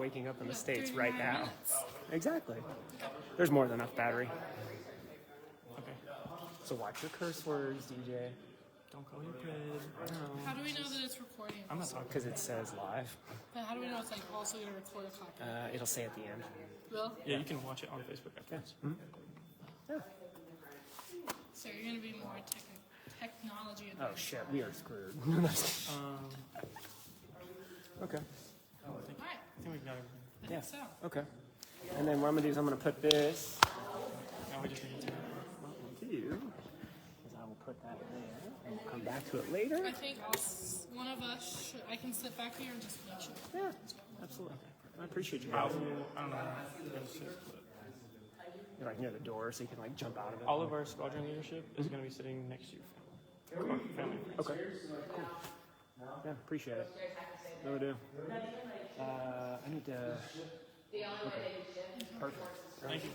waking up in the States right 39 now. minutes. Exactly. There's more than enough battery. Okay. So watch your curse words, DJ. Don't call your kid. How do we know that it's recording? I'm not talking. Because it says live. But how do we know it's like also going to record a copy? It'll say at the end. Will? Yeah, you can watch it on Facebook afterwards. Yeah. So you're going to be more technology Oh advanced. shit, we are screwed. Okay. All right. I think we got everything. I Yeah. think so. Okay. And then what I'm gonna do is I'm gonna put this. Now we just need to. What we'll do is I will put that there, and we'll come back to it later. I think one of us should, I can sit back here and just make sure. Yeah, absolutely. I appreciate you I guys. don't know. You're like near the door, so you can like jump out of it. All of our squadron leadership is going to be sitting next to your family. Family. Okay. Cool. Yeah, appreciate it. No do. I need to. Okay. Perfect. Thank you.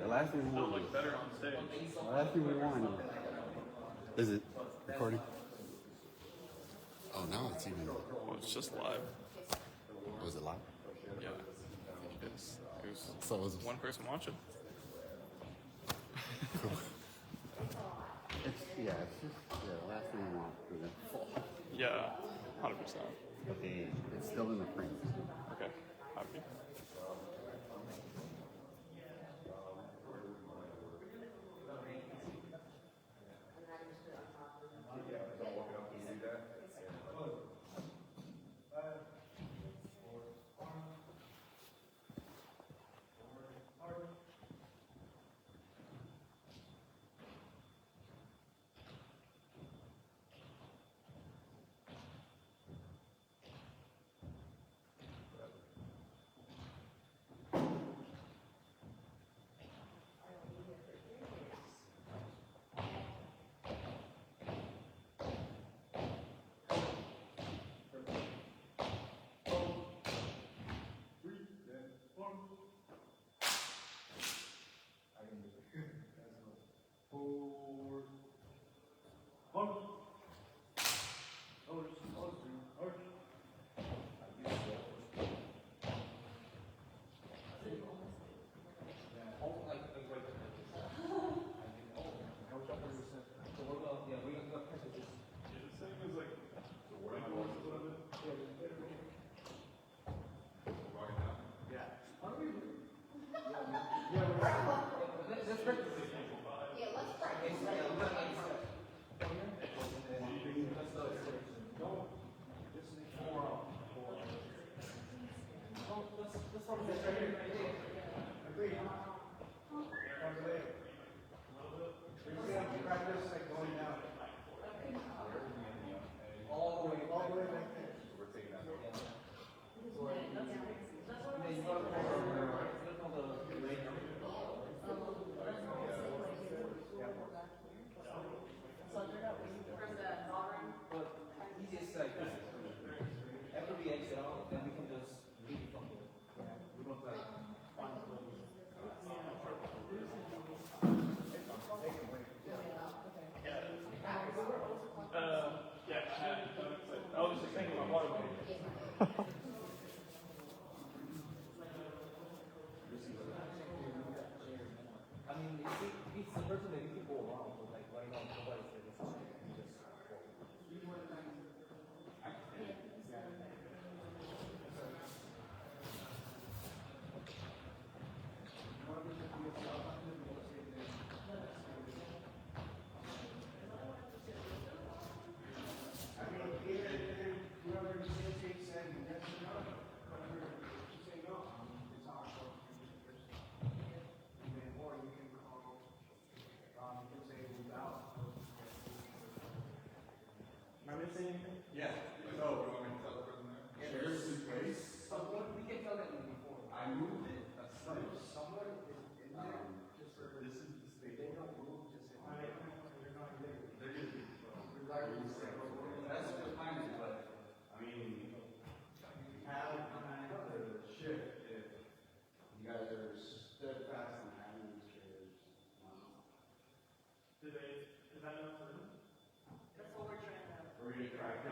Last thing we want. Better on stage. Last thing we want. Is it recording? Oh, now it's even. Well, it's just live. Was it live? Yeah. I think it is. There's So it was. one person watching. It's just the last thing we want for the full. Yeah. 100%. It's still in the frame. Okay. Happy. I was just thinking about water. I mean, it's the person that you can go around, but like right now, nobody's there. Just walk. Am I missing anything? Yeah. So, you want me to tell the person that? Shares his place. Someone, we can tell that before. I moved it. That's nice. Someone is in there. Just for this is the state. They don't move. Just in there. They're just. That's the time, but I mean, you have the shift if you guys are steadfast in having these chairs. Is that enough for them? We're gonna try.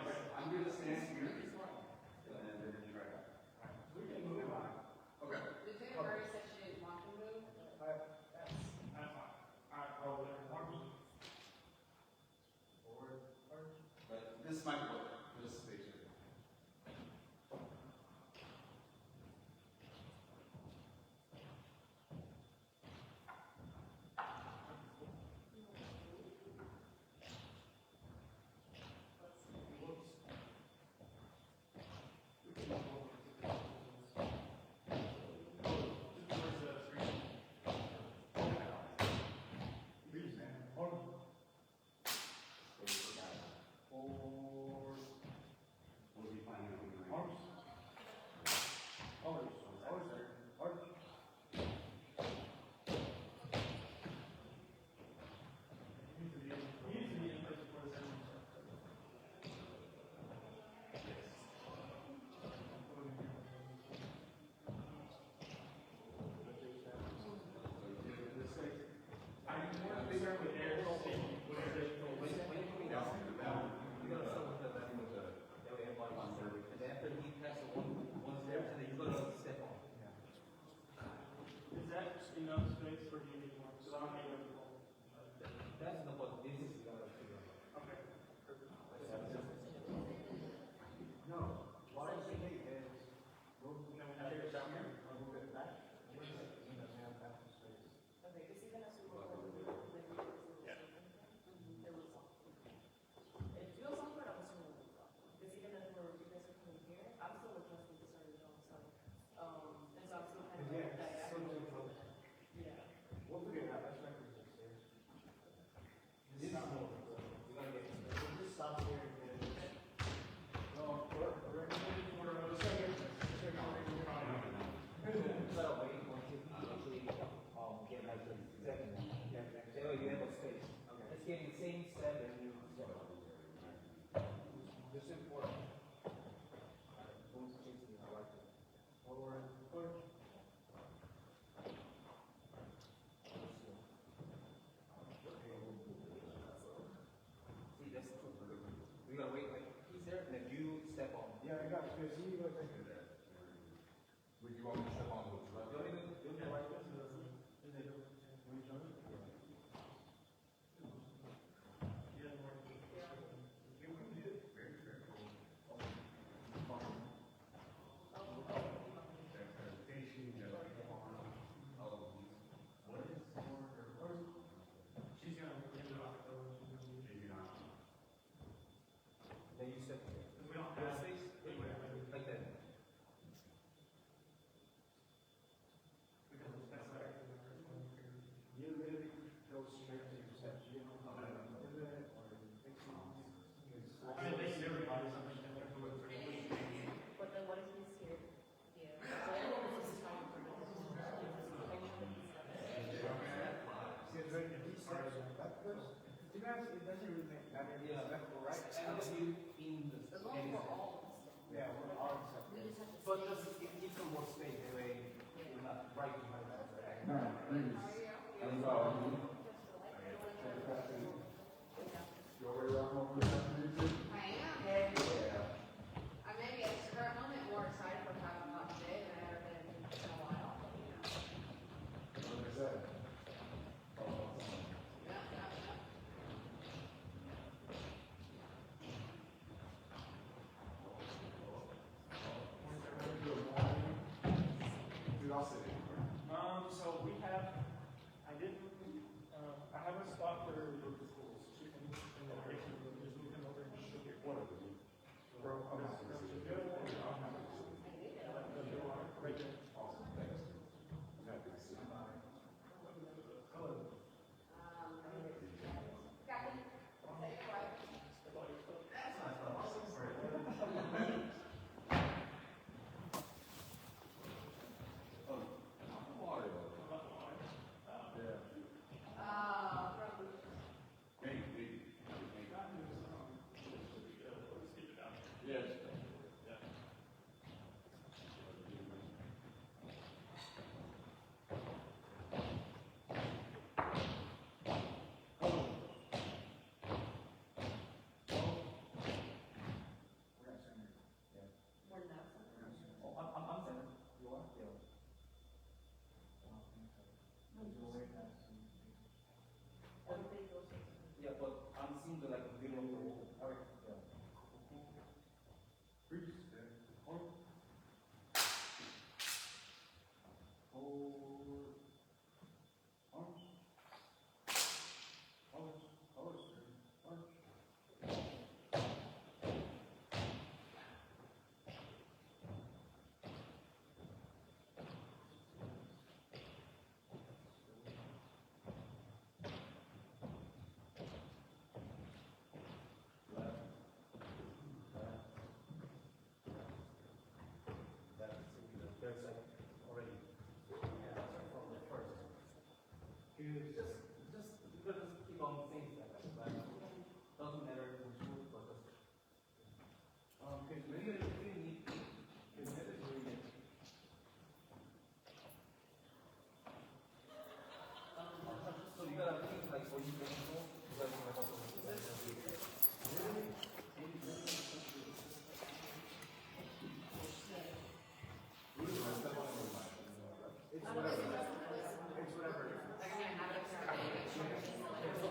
guys, it doesn't really matter. Yeah, left or right. And then you in the. As long as we're all. Yeah, we're all separate. But just it keeps them more space. That way, we're not right behind us. Your way around over there, YouTube? I am. I may be at this current moment more excited for having a hot day than I ever been in a while. What did I say? Yeah. Dude, I'll sit in. So we have, I have a spot for the schools. She can, and then I can just move him over and she'll get one of them. Bro, I'm not gonna sit in. Right there. Awesome, thanks. I'm happy to see you. Yes. I'm center. You are? Yeah. Yeah, but I'm seeing the like the middle of the wall. Alright, yeah. Freeze. Hold. Arms. Colors. Colors. Arms. There's like already. Yeah, from the first. Just keep on saying stuff like that. Doesn't matter which move, but just. Because when you really need, because that is really good. So you gotta think like what you can do. You gotta think about It's whatever. It's whatever. Like, I'm gonna have it for a day, make sure everything's done.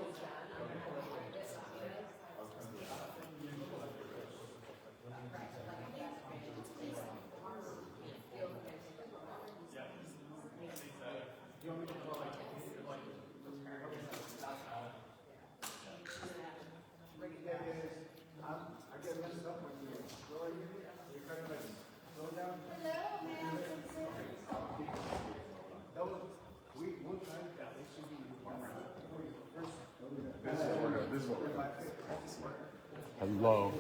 I get messed up when you go like here. You kind of like slow down. Hello, ma'am. That was, we'll try it out. It should be first. This is what Hello.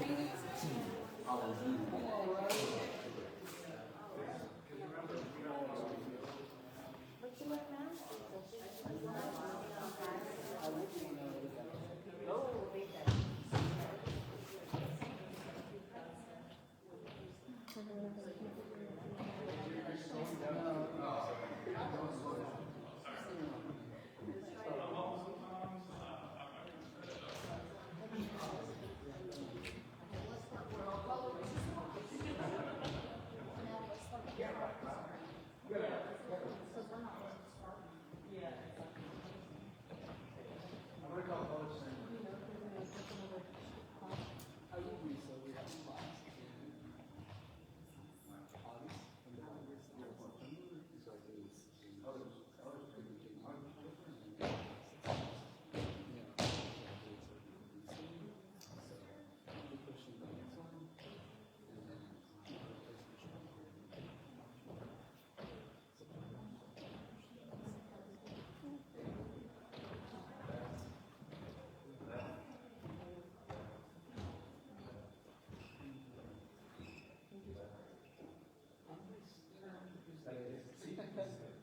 I'm gonna call college center.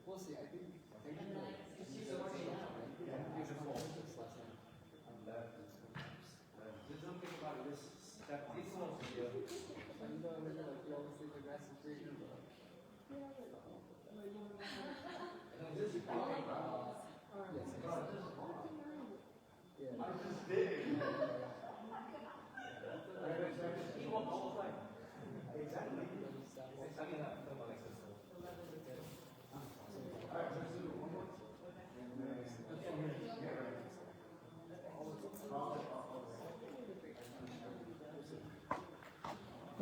We'll see. I think.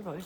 Really?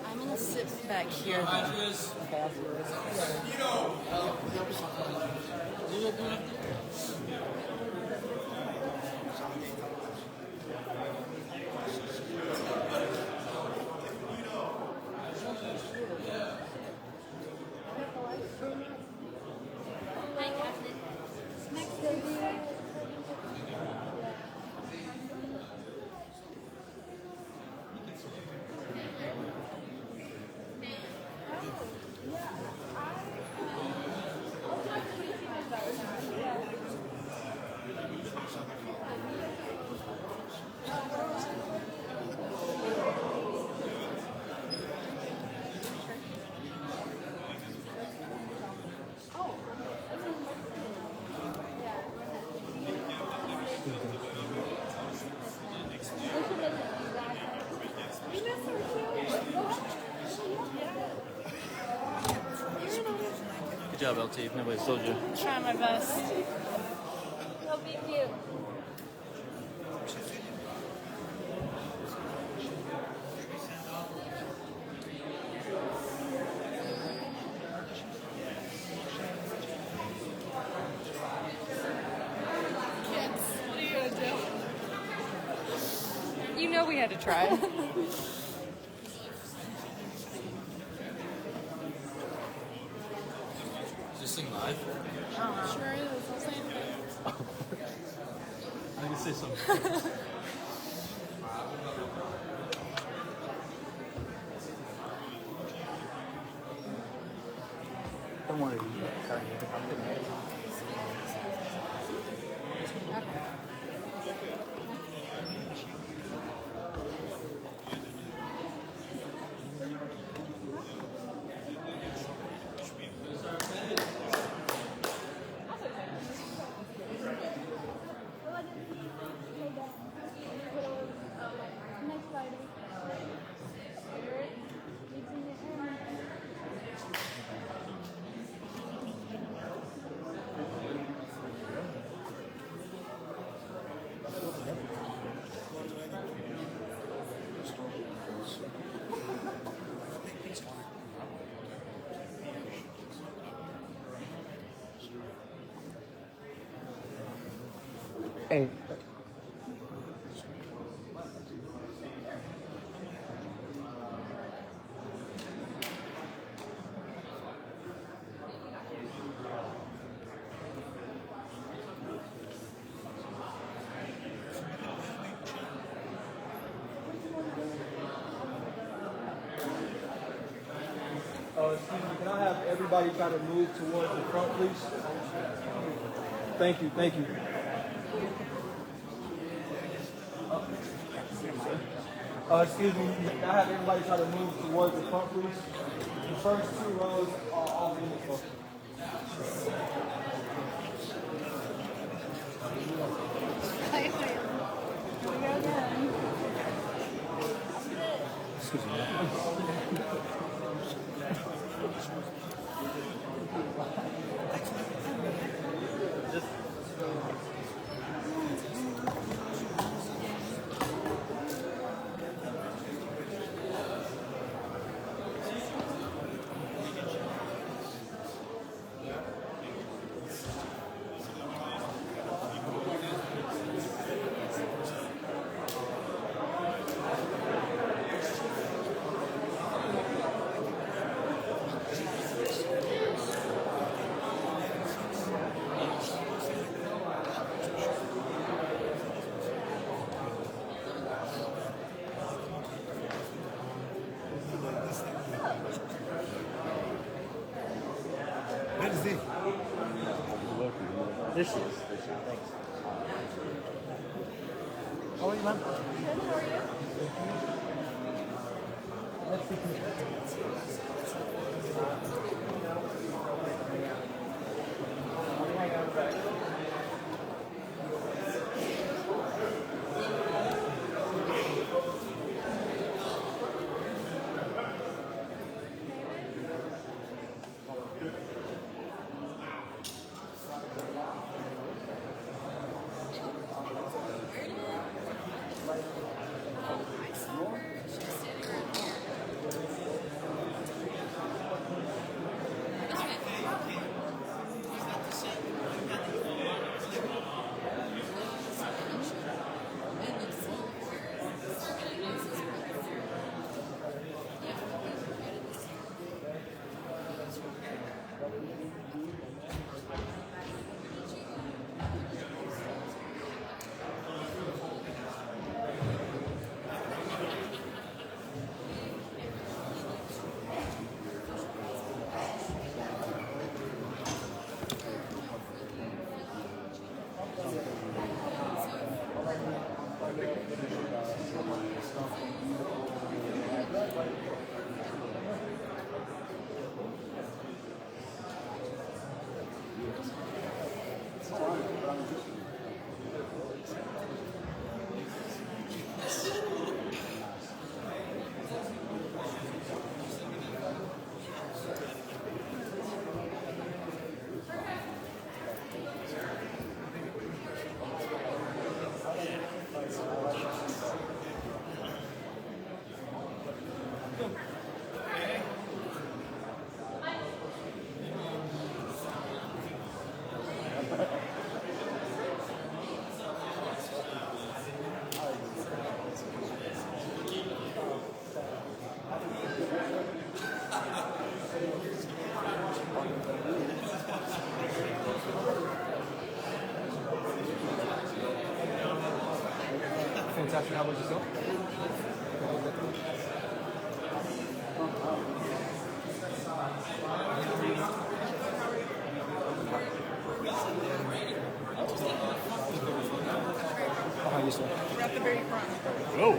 I'm gonna sit back here. Good job, LT, if nobody's told you. Try my best. He'll be cute. What are you gonna do? You know we had to try. Is this thing live? Sure is. I'll say anything. I can say something. Don't worry. Sorry, I'm getting it. Hey. Excuse me, can I have everybody try to move towards the front, please? Thank you, thank you. Excuse me, can I have everybody try to move towards the front, please? The first 2 rows are off limits. This is. Thanks. How are you, man? Good, how are you? Fantastic. How about yourself? Behind you, sir. We're at the very front. Oh.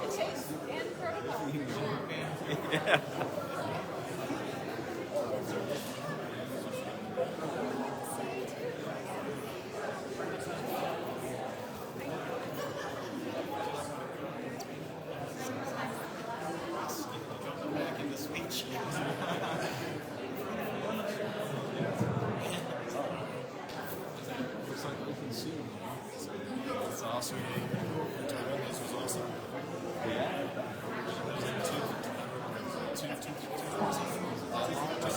It tastes incredible. Yeah. It's awesome. The title on this was awesome.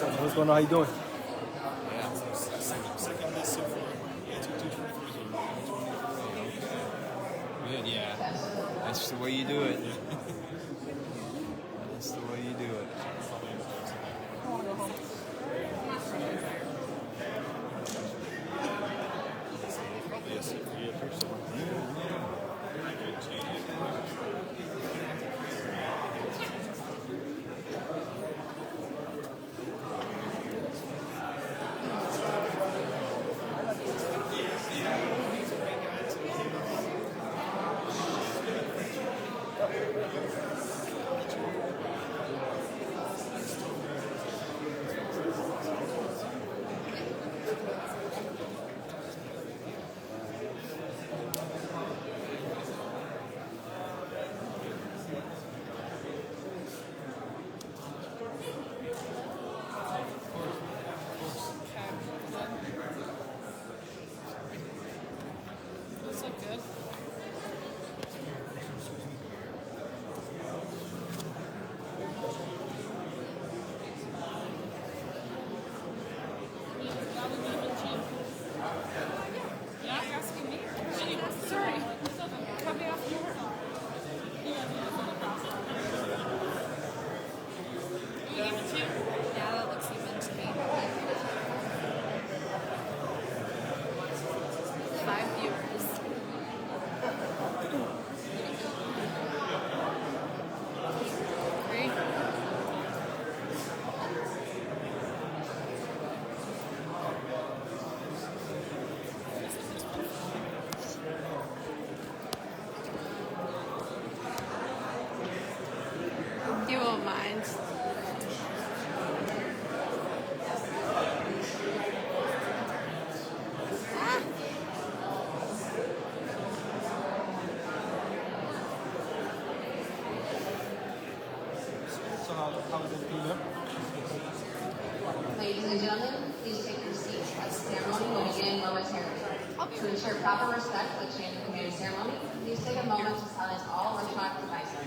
What's going on? How you doing? Good, yeah. That's the way you do it. That's the way you do it. Those look good. Yeah, you're asking me. Sorry. Cut me off your You give it to? Yeah, that looks even to me. 5 viewers. Great. You won't mind. So how was it? Can you Ladies and gentlemen, please take your seats as the ceremony will begin momentarily. To ensure proper respect for the change of command ceremony, please take a moment to silence all electronic devices.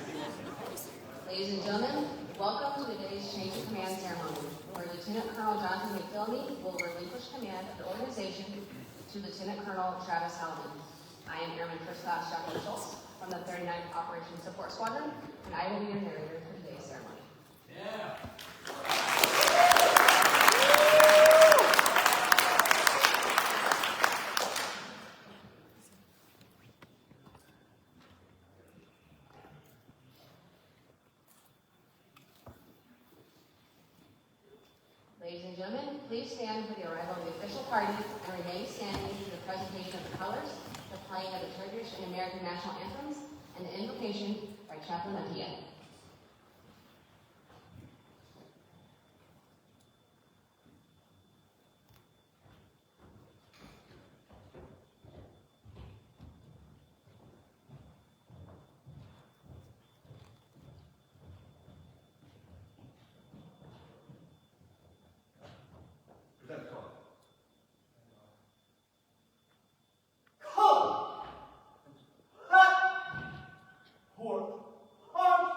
Ladies and gentlemen, welcome to today's change of command ceremony, where Lieutenant Colonel Jonathan McPhilmy will relinquish command of the organization to Lieutenant Colonel Travis Halleman. I am Airman First Class Jacqueline Schultz from the 39th Operations Support Squadron, and I will be your narrator for today's ceremony. Ladies and gentlemen, please stand for the arrival of the official party and remain standing for the presentation of the colors, the playing of the Turkish and American national anthems, and the invocation by Chaplain Atia. Present call. For arms.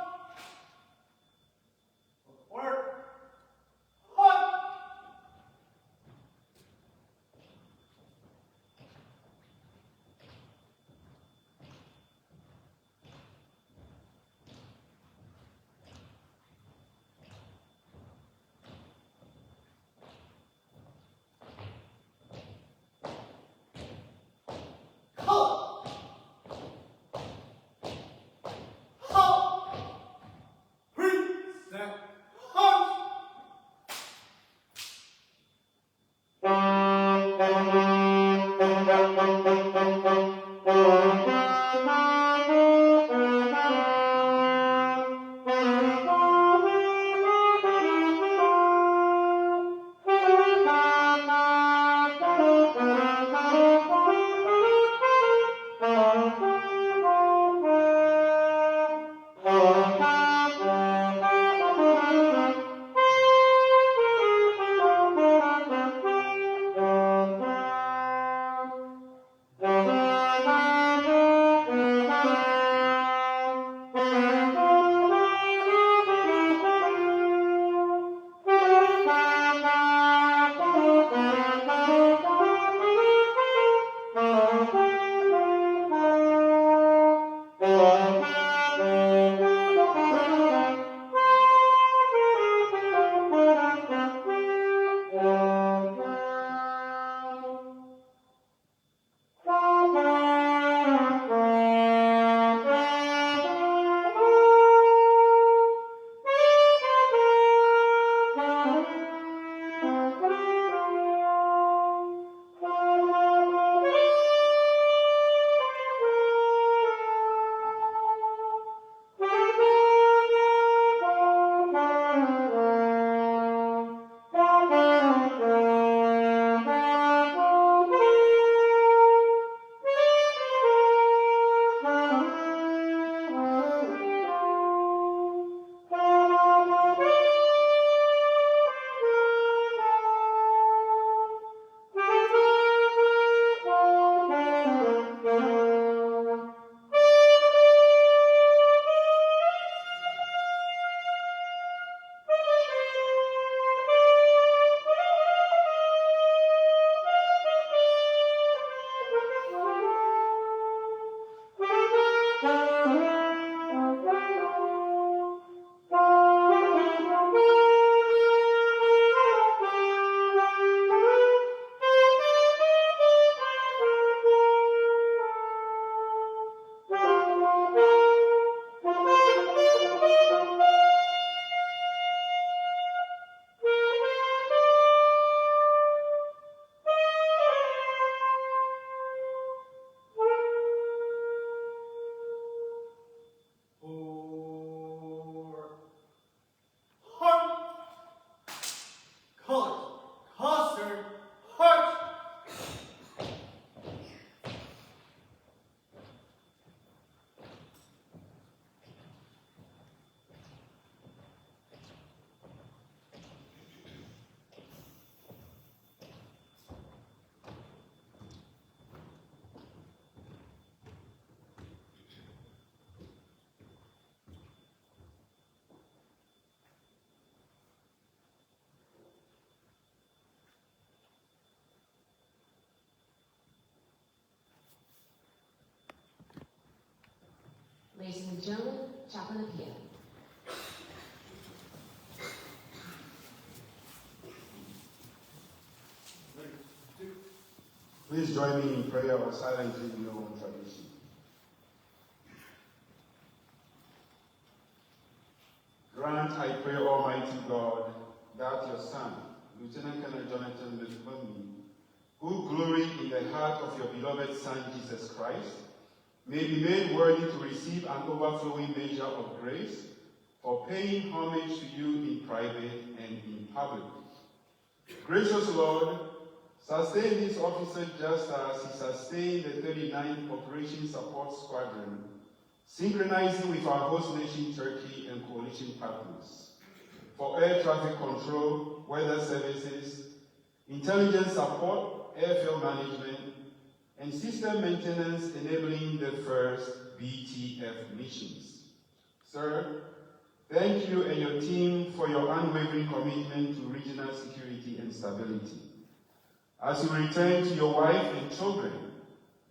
Ladies and gentlemen, Chaplain Apia. Please join me in prayer or silently in your own tradition. Grant, I pray, Almighty God, that your Son, Lieutenant Colonel Jonathan Lefebvre, who glory in the heart of your beloved Son, Jesus Christ, may be made worthy to receive an overflowing measure of grace for paying homage to you in private and in public. Gracious Lord, sustain this officer just as he sustained the 39th Operation Support Squadron, synchronizing with our host nation Turkey and coalition partners, for air traffic control, weather services, intelligence support, airfield management, and system maintenance enabling the first BTF missions. Sir, thank you and your team for your unwavering commitment to regional security and stability. As you return to your wife and children,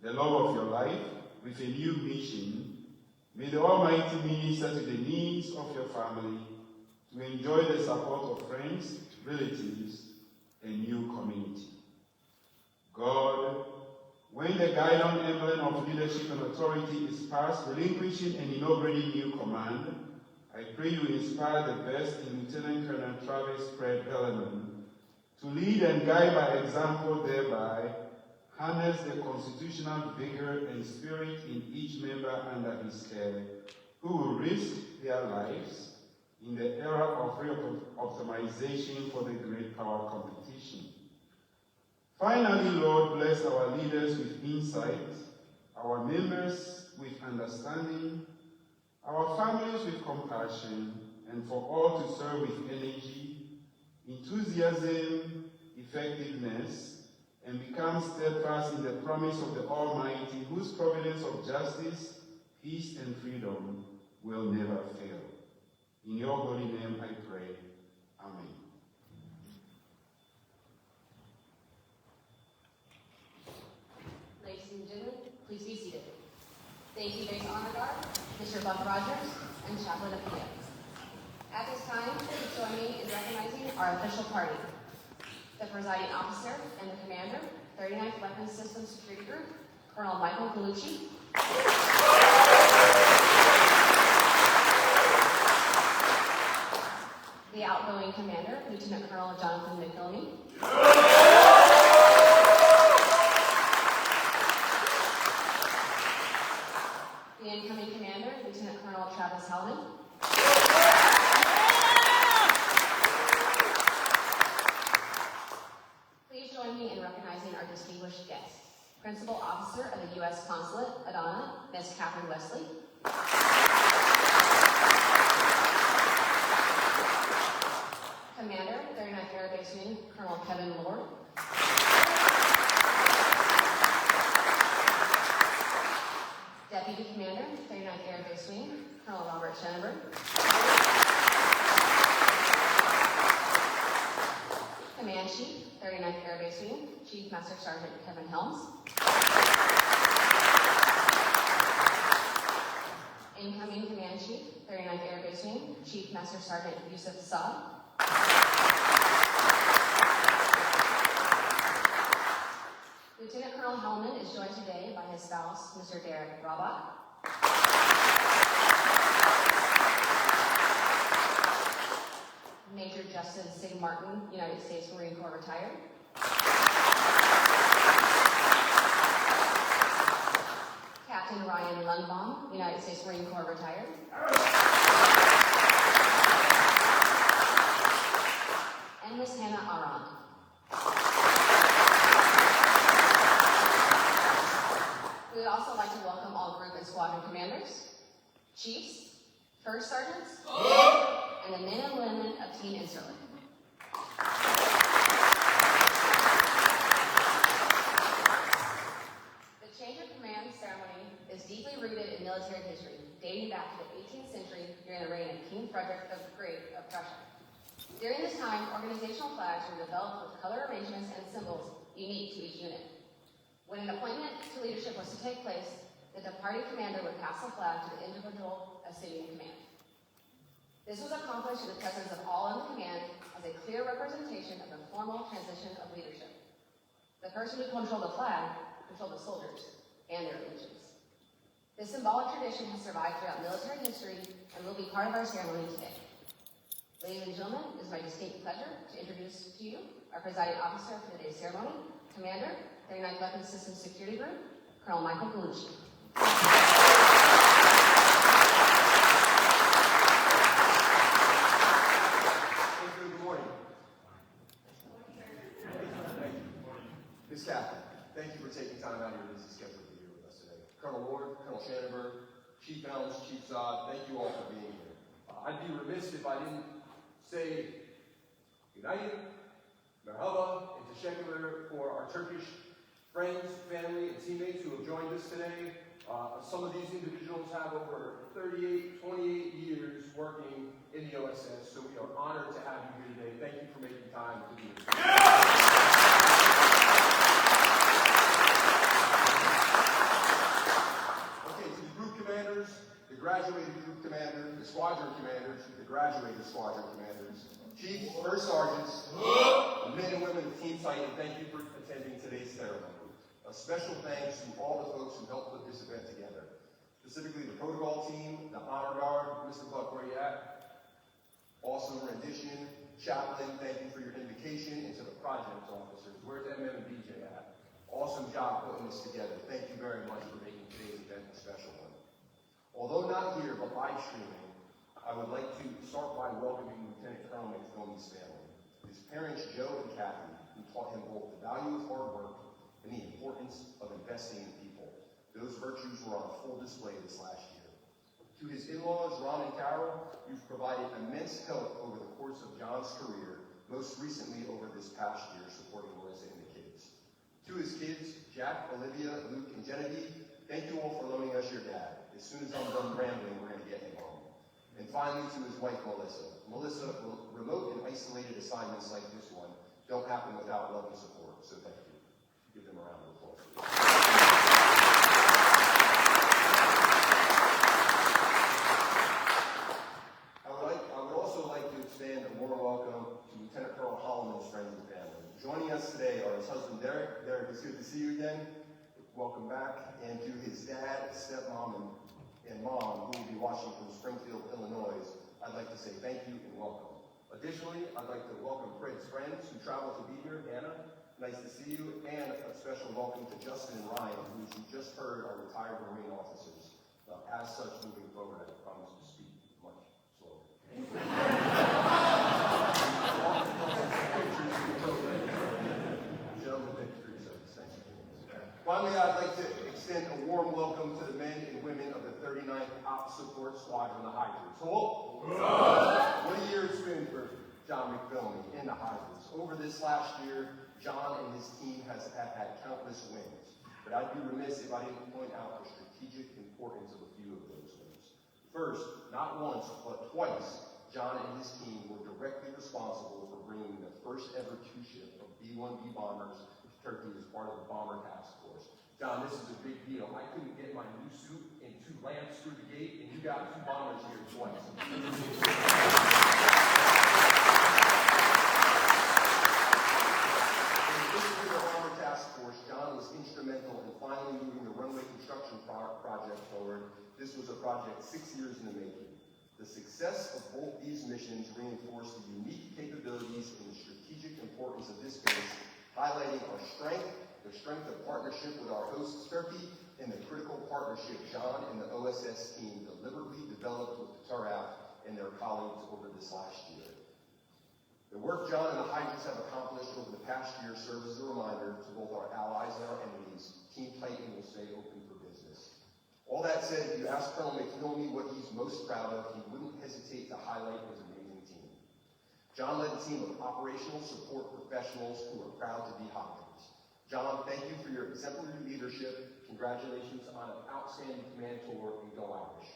the love of your life, with a new mission, may the Almighty minister to the needs of your family to enjoy the support of friends, relatives, and new community. God, when the guidon emblem of leadership and authority is passed, relinquishing and inaugurating new command, I pray you inspire the best in Lieutenant Colonel Travis Fred Halleman to lead and guide by example, thereby harness the constitutional vigor and spirit in each member under his care, who will risk their lives in the era of re-optimization for the great power competition. Finally, Lord, bless our leaders with insight, our members with understanding, our families with compassion, and for all to serve with energy, enthusiasm, effectiveness, and become steadfast in the promise of the Almighty, whose providence of justice, peace, and freedom will never fail. In your holy name I pray. Amen. Ladies and gentlemen, please be seated. Thank you, Base Honor Guard, Mr. Buck Rogers, and Chaplain Apia. At this time, please join me in recognizing our official party. The presiding officer and the commander, 39th Weapons Systems Security Group, Colonel Michael Gallucci. The outgoing commander, Lieutenant Colonel Jonathan McPhillamy. The incoming commander, Lieutenant Colonel Travis Halleman. Please join me in recognizing our distinguished guests. Principal Officer of the U.S. Consulate, Adana, Ms. Catherine Wesley. Commander, 39th Air Base Wing, Colonel Kevin Lord. Deputy Commander, 39th Air Base Wing, Colonel Robert Schenenberg. Command Chief, 39th Air Base Wing, Chief Master Sergeant Kevin Helms. Incoming Command Chief, 39th Air Base Wing, Chief Master Sergeant Yusuf Saad. Lieutenant Colonel Halleman is joined today by his spouse, Mr. Derek Robach. Major Justin Sig Martin, United States Marine Corps retired. Captain Ryan Lundbaum, United States Marine Corps retired. And Miss Hannah Arand. We would also like to welcome all group and squadron commanders, chiefs, first sergeants, and the men and women of Team Incirlik. The change of command ceremony is deeply rooted in military history, dating back to the 18th century during the reign of King Frederick the Great of Prussia. During this time, organizational flags were developed with color arrangements and symbols unique to each unit. When an appointment to leadership was to take place, the departing commander would pass the flag to the individual assuming command. This was accomplished in the presence of all in the command as a clear representation of the formal transition of leadership. The person who controlled the flag controlled the soldiers and their allegiance. This symbolic tradition has survived throughout military history and will be part of our ceremony today. Ladies and gentlemen, it is my distinct pleasure to introduce to you our presiding officer for today's ceremony, Commander, 39th Weapons Systems Security Group, Colonel Michael Galucci. Good morning. Ms. Captain, thank you for taking time out of your busy schedule to be here with us today. Colonel Ward, Colonel Shannonberg, Chief Elms, Chief Zod, thank you all for being here. I'd be remiss if I didn't say United, Merhaba, and Teşekkürler for our Turkish friends, family, and teammates who have joined us today. Some of these individuals have over 28 years working in the OSS, so we are honored to have you here today. Thank you for making time to be here. Okay, to the group commanders, the graduated group commander, the squadron commanders, the graduated squadron commanders, chiefs, first sergeants, the men and women of Team Titan, thank you for attending today's ceremony. A special thanks to all the folks who helped put this event together, specifically the protocol team, the honor guard, Mr. Buck, where you at? Awesome rendition. Chaplain, thank you for your invocation, and to the project officers, where's MM and BJ at? Awesome job putting this together. Thank you very much for making today's event a special one. Although not here, but live streaming, I would like to start by welcoming Lieutenant Colonel McPhilly's family. His parents, Joe and Kathy, who taught him both the value of hard work and the importance of investing in people. Those virtues were on full display this last year. To his in-laws, Ron and Carol, you've provided immense help over the course of John's career, most recently over this past year, supporting Melissa and the kids. To his kids, Jack, Olivia, Luke, and Genevieve, thank you all for loaning us your dad. As soon as I'm done rambling, we're going to get him home. And finally, to his wife, Melissa. Melissa, remote and isolated assignments like this one don't happen without love and support, so thank you. Give them a round of applause. I would also like to extend a warm welcome to Lieutenant Colonel Halleman's friends and family. Joining us today are his husband, Derek. Derek, it's good to see you again. Welcome back. And to his dad, stepmom, and mom, who will be watching from Springfield, Illinois, I'd like to say thank you and welcome. Additionally, I'd like to welcome Fred's friends who traveled to be here. Hannah, nice to see you. And a special welcome to Justin and Ryan, who you just heard are retired Marine officers. As such, moving forward, I promise to speak much slower. Gentlemen, thank you for your service. Thank you. Finally, I'd like to extend a warm welcome to the men and women of the 39th Op Support Squadron, the Hydras. Hold! What a year it's been for John McPhilly in the Hydras. Over this last year, John and his team have had countless wins. But I'd be remiss if I didn't point out the strategic importance of a few of those wins. First, not once, but twice, John and his team were directly responsible for bringing the first ever two-ship of B-1B bombers to Turkey as part of the Bomber Task Force. John, this is a big deal. I couldn't get my new suit and 2 lamps through the gate, and you got 2 bombers here twice. John was instrumental in finally moving the runway construction project forward. This was a project 6 years in the making. The success of both these missions reinforced the unique capabilities and the strategic importance of this base, highlighting our strength, the strength of partnership with our host Turkey, and the critical partnership John and the OSS team deliberately developed with the TURAF and their colleagues over this last year. The work John and the Hydras have accomplished over the past year serves as a reminder to both our allies and our enemies. Team Titan will stay open for business. All that said, if you ask Colonel McPhilly what he's most proud of, he wouldn't hesitate to highlight his amazing team. John led a team of operational support professionals who are proud to be Hydras. John, thank you for your exemplary leadership. Congratulations on an outstanding command tour, and go Irish.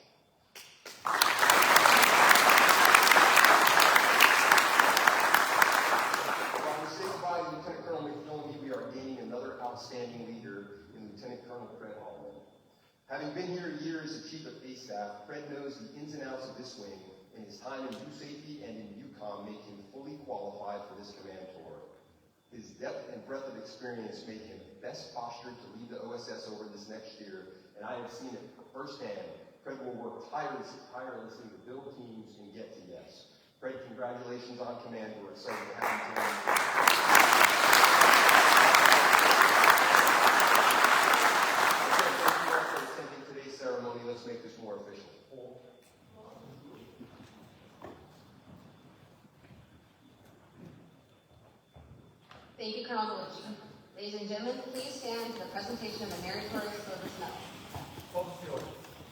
Lieutenant Colonel McPhilly, we are gaining another outstanding leader in Lieutenant Colonel Fred Halleman. Having been crew safety and in UCOM make him fully qualified for this command tour. His depth and breadth of experience make him best postured to lead the OSS over this next year, and I have seen it firsthand. Fred will work tirelessly to build teams and get to yes. Fred, congratulations on command. We're excited to have you join. Thank you all for attending today's ceremony. Let's make this more official. Thank you, Colonel Galucci. Ladies and gentlemen, please stand for the presentation of the Meritorious Service Medal.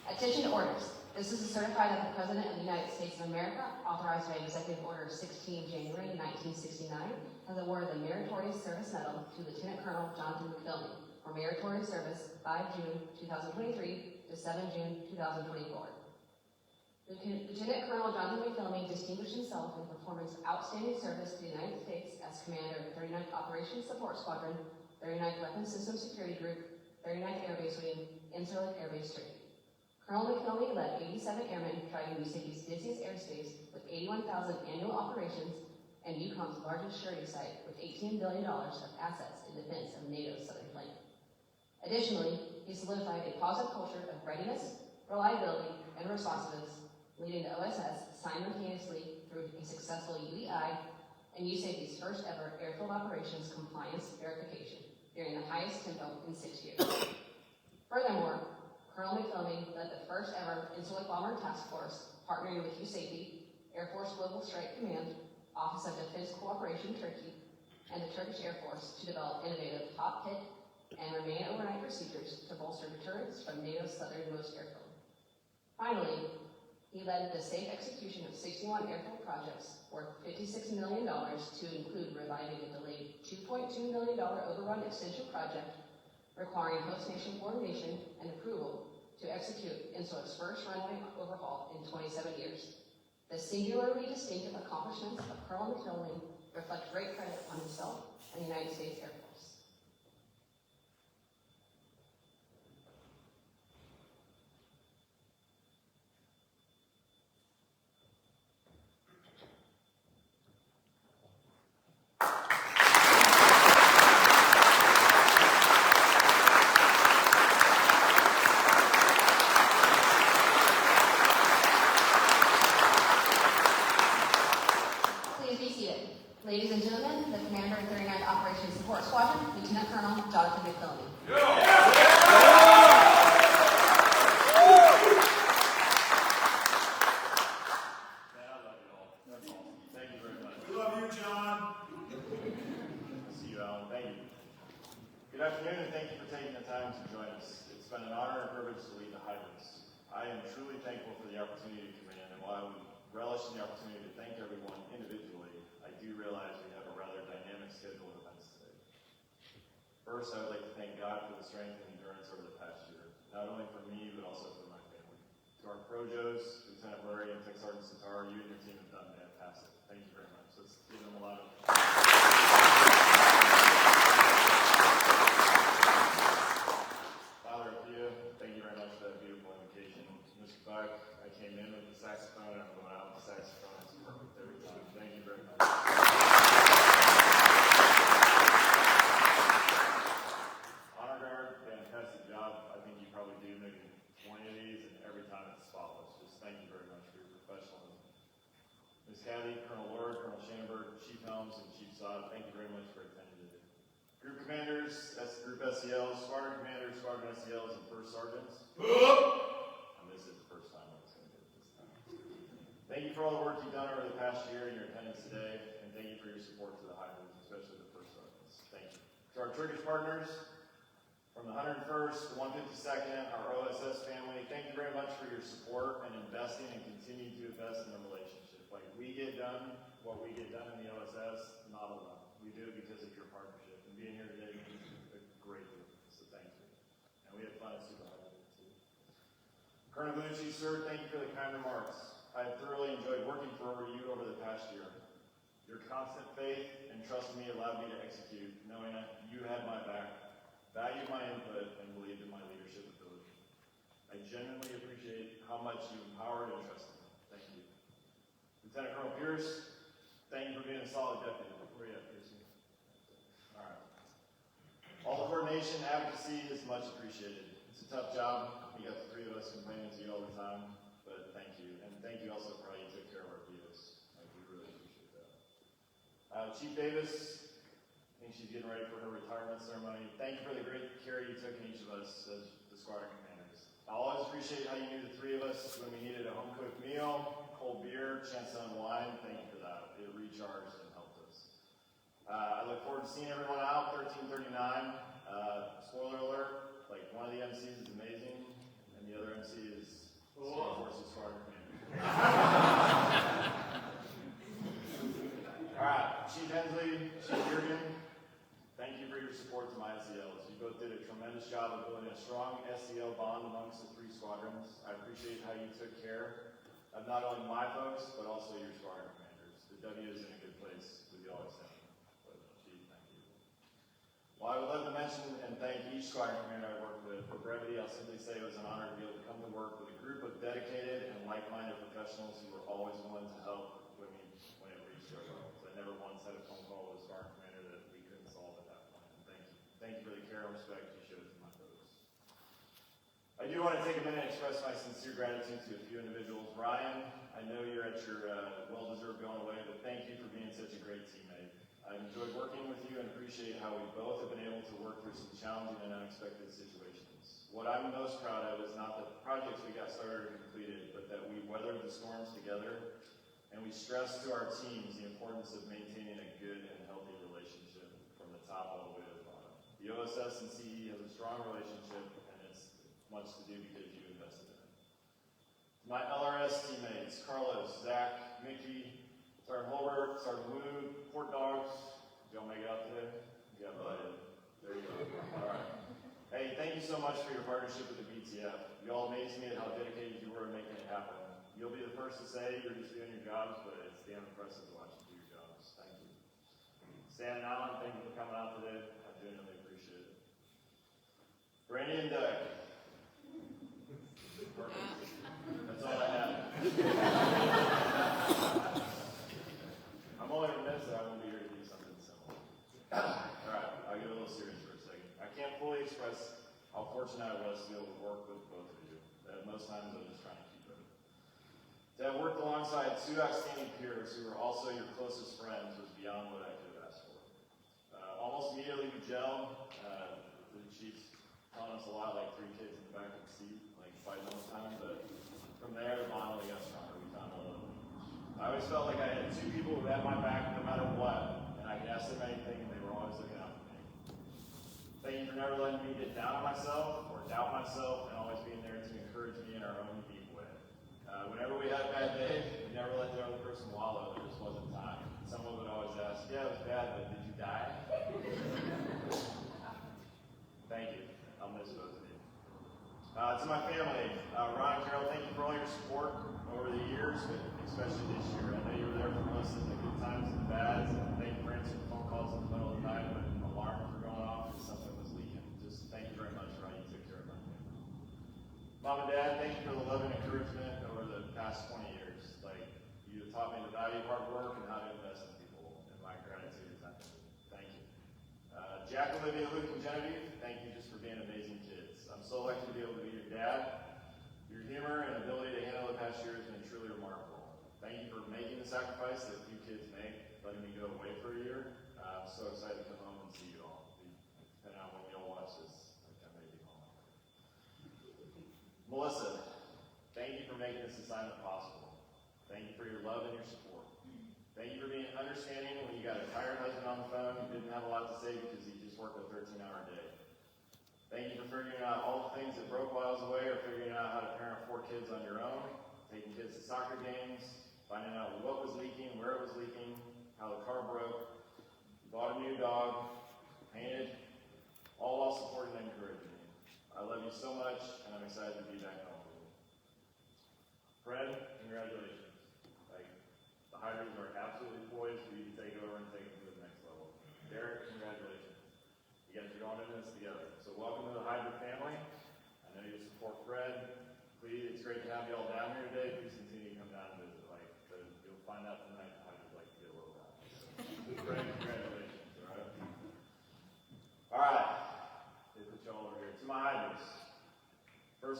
Attention to orders. This is a certified that the President of the United States of America, authorized by Executive Order 16 January 1969, has awarded the Meritorious Service Medal to Lieutenant Colonel Jonathan McPhilmy for meritorious service 5 June 2023 to 7 June 2024. Lieutenant Colonel Jonathan McPhilmy distinguished himself in performance outstanding service to the United States as commander of 39th Operations Support Squadron, 39th Weapons Systems Security Group, 39th Air Base Wing, Incirlik Air Base Training. Colonel McPhilmy led 87 airmen driving USAC's busiest airspace with 81,000 annual operations and UCOM's largest surety site with $18 billion of assets in defense of NATO's southern flank. Additionally, he solidified a positive culture of readiness, reliability, and responsiveness, leading the OSS simultaneously through a successful UEI and USAC's first ever airfield operations compliance verification during the highest tempo in 6 years. Furthermore, Colonel McPhilmy led the first ever Incirlik Bomber Task Force, partnering with USAFE, Air Force Global Strike Command, Office of Defense Cooperation Turkey, and the Turkish Air Force to develop innovative top hit and remain overnight procedures to bolster deterrence from NATO's southernmost airfield. Finally, he led the safe execution of 61 airfield projects worth $56 million to include reviving a delayed $2.2 million overrun extension project requiring host nation coordination and approval to execute Incirlik's first runway overhaul in 27 years. The singularly distinctive accomplishments of Colonel McPhilmy reflect great credit on himself and the United States Air Force. Ladies and gentlemen, the Commander of 39th Operations Support Squadron, Lieutenant Colonel Jonathan McPhilmy. Thank you very much. We love you, John. See you, Alan. Thank you. Good afternoon, and thank you for taking the time to join us. It's been an honor and privilege to lead the hybrids. I am truly thankful for the opportunity to command, and while I would relish in the opportunity to thank everyone individually, I do realize we have a rather dynamic schedule of events today. First, I would like to thank God for the strength and endurance over the past year, not only for me, but also for my family. To our Projos, Lieutenant Murray, and Tech Sergeant Sitar, you and your team have done fantastic. Thank you very much. Let's give them a lot of Father Pia, thank you very much for that beautiful invocation. Mr. Buck, I came in with the saxophone, and I'm going out with the saxophone. It's perfect every time. Thank you very much. Honor Guard, fantastic job. I think you probably do maybe 20 of these, and every time it's spotless. Just thank you very much for your professionalism. Ms. Caddy, Colonel Lord, Colonel Schamberg, Chief Helms, and Chief Sod, thank you very much for attending today. Group Commanders, Group SELs, Squadron Commanders, Squadron SELs, and First Sergeants. And this is the first time I was going to get it this time. Thank you for all the work you've done over the past year and your attendance today, and thank you for your support to the hybrids, especially the First Sergeants. Thank you. To our Turkish partners, from the 101st, the 152nd, our OSS family, thank you very much for your support and investing and continuing to invest in the relationship. Like we get done what we get done in the OSS, not alone. We do it because of your partnership. And being here today means a great deal. So thank you. And we had fun at Super Highlight too. Colonel Galucci, sir, thank you for the kind remarks. I have thoroughly enjoyed working for you over the past year. Your constant faith and trust in me allowed me to execute, knowing that you had my back, valued my input, and believed in my leadership ability. I genuinely appreciate how much you empowered and trusted me. Thank you. Lieutenant Colonel Pierce, thank you for being a solid deputy. Where are you at, Pierce? All right. All the coordination, advocacy is much appreciated. It's a tough job. You got the three of us complaining to you all the time, but thank you. And thank you also for how you took care of our vehicles. Like, we really appreciate that. Chief Davis, I think she's getting ready for her retirement ceremony. Thank you for the great care you took in each of us as the squadron commanders. I always appreciate how you knew the three of us when we needed a home-cooked meal, cold beer, chance to unwind. Thank you for that. It recharged and helped us. I look forward to seeing everyone out, 1339. Spoiler alert, like one of the MCs is amazing, and the other MC is State Forces Squadron Commander. All right, Chief Hensley, Chief Jurgen, thank you for your support to my SELs. You both did a tremendous job of building a strong SEL bond amongst the three squadrons. I appreciate how you took care of not only my folks, but also your squadron commanders. The W is in a good place with you all extended. But Chief, thank you. Well, I would love to mention and thank each squadron commander I worked with. For brevity, I'll simply say it was an honor to be able to come to work with a group of dedicated and like-minded professionals who were always willing to help when it reached our goals. I never once had a phone call with a squadron commander that we couldn't solve at that point. And thank you. Thank you for the care and respect you showed to my folks. I do want to take a minute and express my sincere gratitude to a few individuals. Ryan, I know you're at your well-deserved going away, but thank you for being such a great teammate. I've enjoyed working with you and appreciate how we both have been able to work through some challenging and unexpected situations. What I'm most proud of is not that the projects we got started or completed, but that we weathered the storms together, and we stressed to our teams the importance of maintaining a good and healthy relationship from the top all the way to the bottom. The OSS and CE has a strong relationship, and it's much to do because you invested in it. My LRS teammates, Carlos, Zach, Mickey, Sergeant Holbert, Sergeant Wu, Port Dogs, did y'all make it out today? Yeah, buddy. There you go. All right. Hey, thank you so much for your partnership with the BTF. You all amazed me at how dedicated you were in making it happen. You'll be the first to say you're just doing your jobs, but it's damn impressive to watch you do your jobs. Thank you. Stan and Alan, thank you for coming out today. I genuinely appreciate it. Brandy and Doug. Perfect. That's all I have. I'm only remiss that I won't be here to do something similar. All right, I'll get a little serious for a second. I can't fully express how fortunate I was to be able to work with both of you. That most times I'm just trying to keep it. To have worked alongside two outstanding peers who were also your closest friends was beyond what I could have asked for. Almost immediately we gelled. The Chiefs telling us a lot like three kids in the back of the seat, like fighting all the time, but from there the bond only got stronger. We found a love. I always felt like I had two people who had my back no matter what, and I could ask them anything and they were always looking out for me. Thank you for never letting me get down on myself or doubt myself, and always being there to encourage me in our own unique way. Whenever we had a bad day, we never let the other person wallow. There just wasn't time. Someone would always ask, yeah, it was bad, but did you die? Thank you. I'll miss both of you. To my family, Ron and Carol, thank you for all your support over the years, but especially this year. I know you were there for most of the good times and the bads, and thank you for answering phone calls in the middle of the night when alarms were going off and something was leaking. Just thank you very much for how you took care of my family. Mom and Dad, thank you for the love and encouragement over the past 20 years. Like, you have taught me the value of hard work and how to invest in people, and my gratitude is unending. Thank you. Jack, Olivia, Luke, and Genevieve, thank you just for being amazing kids. I'm so lucky to be able to be your dad. Your humor and ability to handle the past year has been truly remarkable. Thank you for making the sacrifice that few kids make, letting me go away for a year. I'm so excited to come home and see you all. Depending on when you all watch this, I may be home. Melissa, thank you for making this assignment possible. Thank you for your love and your support. Thank you for being understanding when you got a tired husband on the phone who didn't have a lot to say because he just worked a 13-hour day. Thank you for figuring out all the things that broke while I was away, or figuring out how to parent 4 kids on your own, taking kids to soccer games, finding out what was leaking, where it was leaking, how the car broke, bought a new dog, painted, all while supporting and encouraging me. I love you so much, and I'm excited to be back home with you. Fred, congratulations. Like, the Hydras are absolutely poised for you to take over and take it to the next level. Derek, congratulations. You guys are going into this together. So welcome to the Hydra family. I know you support Fred. Please, it's great to have you all down here today. Please continue to come down and visit. Like, you'll find out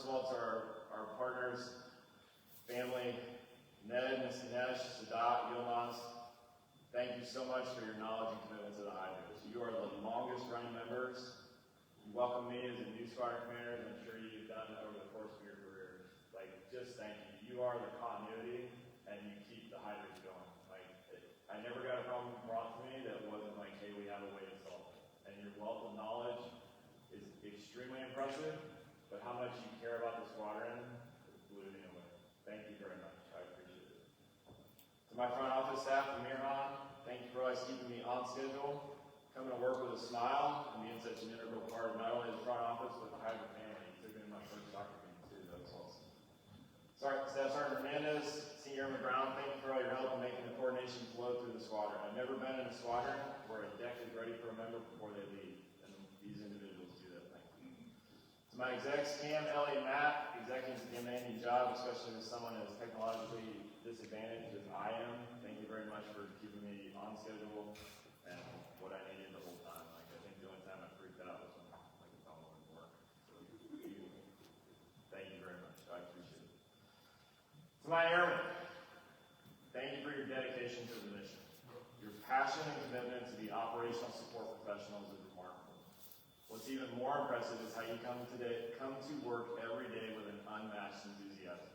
First of all, to our partners, family, Ned, Miss Ganesh, Sadat, Yilmaz, thank you so much for your knowledge and commitment to the Hydros. You are the longest running members. You welcome me as a new squadron commander, and I'm sure you've done over the course of your careers. Like, just thank you. You are the continuity, and you keep the Hydros going. Like, I never got a problem brought to me that wasn't like, hey, we have a way to solve it. And your wealth of knowledge is extremely impressive, but how much you care about the squadron blew me away. Thank you very much. I appreciate it. To my front office staff, Amirhan, thank you for always keeping me on schedule, coming to work with a smile, and being such an integral part of not only the front office, but the Hydro family. You took me to my first soccer game, too. That was awesome. Staff Sergeant Hernandez, Senior Airman Brown, thank you for all your help in making the coordination flow through the squadron. I've never been in a squadron where a deck is ready for a member before they leave, and these individuals do that. Thank you. To my execs, Cam, Ellie, and Matt, executives a demanding job, especially with someone as technologically disadvantaged as I am. Thank you very much for keeping me on schedule and what I needed the whole time. Like, I think the only time I freaked out was when the phone wouldn't work. So, thank you very much. I appreciate it. To my airmen, thank you for your dedication to the mission. Your passion and commitment to be operational support professionals is remarkable. What's even more impressive is how you come to work every day with an unmatched enthusiasm.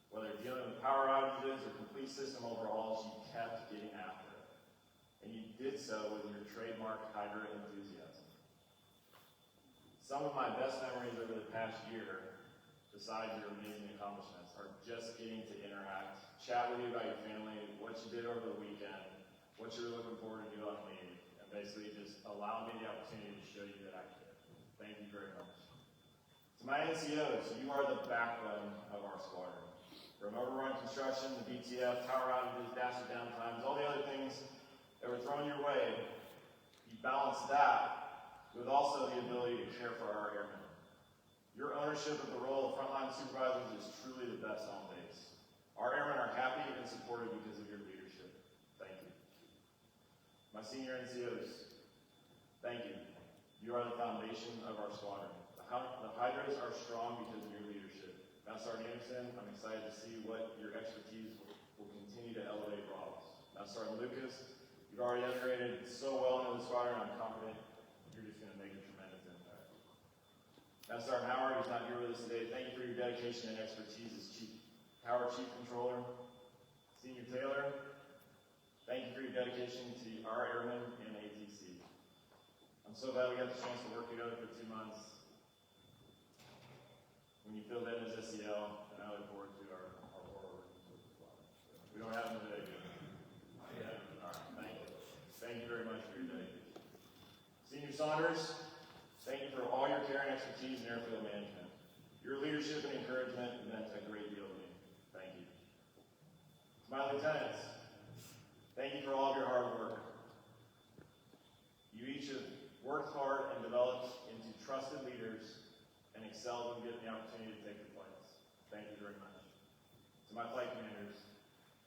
Whether dealing with power outages or complete system overhauls, you kept getting after it. And you did so with your trademark Hydra enthusiasm. Some of my best memories over the past year, besides your amazing accomplishments, are just getting to interact, chat with you about your family, what you did over the weekend, what you're looking forward to do on leave, and basically just allow me the opportunity to show you that I care. Thank you very much. To my NCOs, you are the backbone of our squadron. From overrun construction, the BTF, tower outages, DASA downtimes, all the other things that were thrown your way, you balance that with also the ability to care for our airmen. Your ownership of the role of frontline supervisors is truly the best on base. Our airmen are happy and supported because of your leadership. Thank you. My senior NCOs, thank you. You are the foundation of our squadron. The Hydras are strong because of your leadership. Master Sergeant Anderson, I'm excited to see what your expertise will continue to elevate Ross. Master Sergeant Lucas, you've already integrated so well into the squadron, I'm confident you're just going to make a tremendous impact. Master Sergeant Howard, who's not here with us today, thank you for your dedication and expertise as Tower Chief Controller. Senior Taylor, thank you for your dedication to our airmen and ATC. I'm so glad we got the chance to work together for 2 months. When you filled in as SEL, and I look forward to our forward with the squadron. We don't have them today, do we? Yeah. All right, thank you. Thank you very much for your dedication. Senior Saunders, thank you for all your care and expertise in airfield management. Your leadership and encouragement meant a great deal to me. Thank you. To my lieutenants, thank you for all of your hard work. You each have worked hard and developed into trusted leaders and excelled when given the opportunity to take the flights. Thank you very much. To my flight commanders,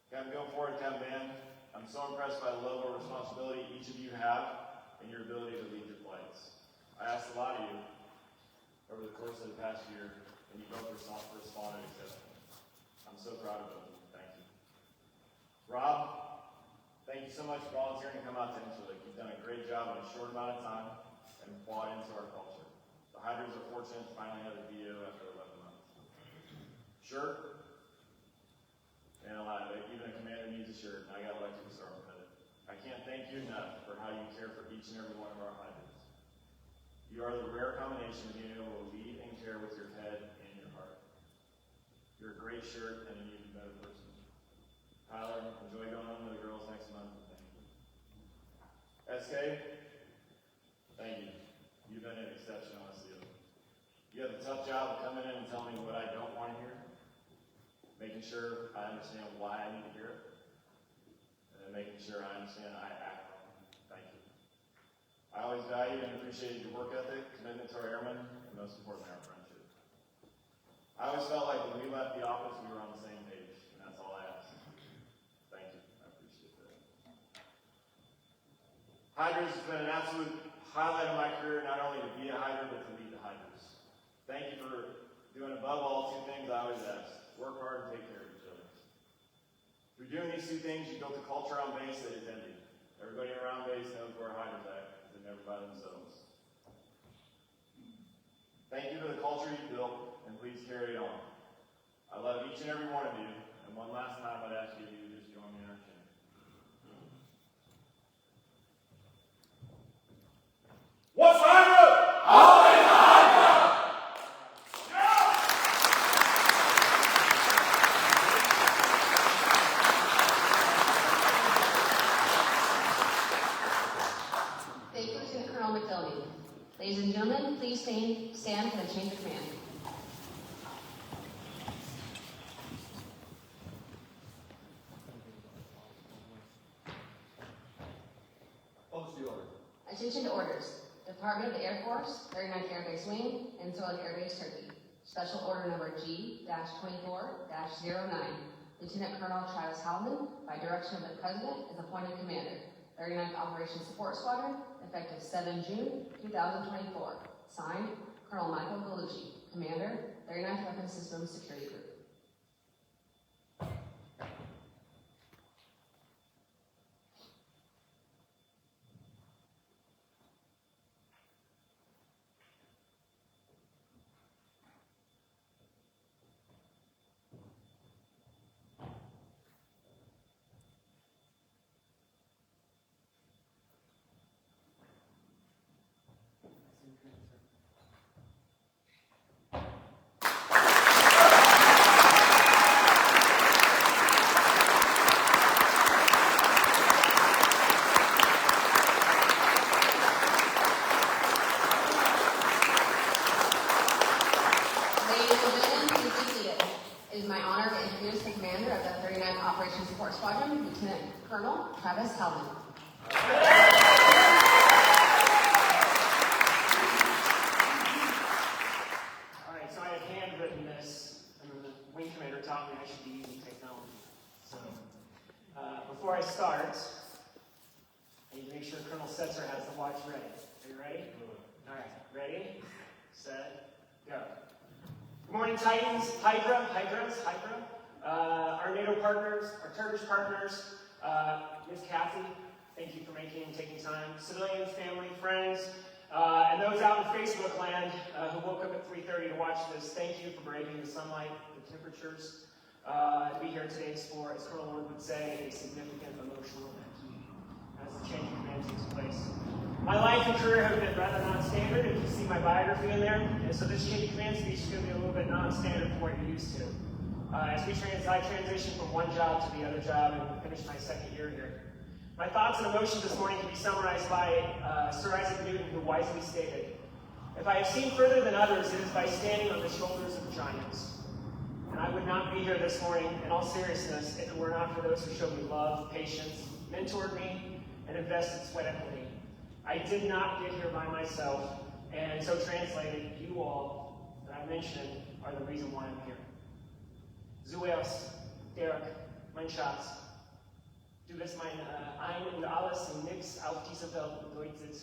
Captain Guilford, Captain Van, I'm so impressed by the level of responsibility each of you have and your ability to lead your flights. I asked a lot of you over the course of the past year, and you both responded exceptionally. I'm so proud of both of you. Thank you. Rob, thank you so much for volunteering to come out to Incirlik. You've done a great job in a short amount of time and bought into our culture. The Hydras are fortunate to finally have a VO after 11 months. Shirt, and even a commander needs a shirt, and I got elected to sergeant with it. I can't thank you enough for how you care for each and every one of our Hydras. You are the rare combination of being able to lead and care with your head and your heart. You're a great shirt and an even better person. Tyler, enjoy going home with the girls next month. Thank you. SK, thank you. You've been an exceptional SEO. You have a tough job of coming in and telling me what I don't want to hear, making sure I understand why I need to hear it, and then making sure I understand I act on it. Thank you. I always valued and appreciated your work ethic, commitment to our airmen, and most importantly, our friendship. I always felt like when we left the office, we were on the same page, and that's all I asked. Thank you. I appreciate that. Hydras has been an absolute highlight of my career, not only to be a Hydra, but to lead the Hydras. Thank you for doing above all two things I always ask: work hard and take care of each other. Through doing these two things, you built a culture on base that is empty. Everybody around base knows where a hider's at, because they're never by themselves. Thank you for the culture you built, and please carry it on. I love each and every one of you, and one last time I'd ask you to just join me in our chant. What's Hydra? Always Hydra! Thank you, Lieutenant Colonel McDillney. Ladies and gentlemen, please stand for the change of command. Attention to orders. Department of the Air Force, 39th Air Base Wing, Incirlik Air Base, Turkey. Special order number G-24-09. Lieutenant Colonel Travis Halleman, by direction of the President, is appointed Commander, 39th Operations Support Squadron, effective 7 June 2024. Signed, Colonel Michael Gallucci, Commander, 39th Weapons Systems Security Group. Operations Support Squadron, Lieutenant Colonel Travis Halleman. All right, so I have handwritten this, and the wing commander taught me I should be using technology. So, before I start, I need to make sure Colonel Setzer has the watch ready. Are you ready? All right, ready, set, go. Good morning, Titans, Hydra. Our NATO partners, our Turkish partners, Ms. Kathy, thank you for taking time. Civilians, family, friends, and those out in Facebook land who woke up at 3:30 to watch this, thank you for braving the sunlight, the temperatures. To be here today is for, as Colonel Lord would say, a significant emotional event as the change of command takes place. My life and career have been rather non-standard, if you see my biography in there, and so this change of command speech is going to be a little bit non-standard from what you're used to. As I transition from one job to the other job and finish my second year here. My thoughts and emotions this morning can be summarized by Sir Isaac Newton, who wisely stated, "If I have seen further than others, it is by standing on the shoulders of giants." And I would not be here this morning, in all seriousness, if it were not for those who showed me love, patience, mentored me, and invested sweat equity. I did not get here by myself, and so translated, you all that I mentioned are the reason why I'm here. Zuerst, Derek, mein Schatz, du bist mein Ein und Alles und nichts auf dieser Welt bedeutet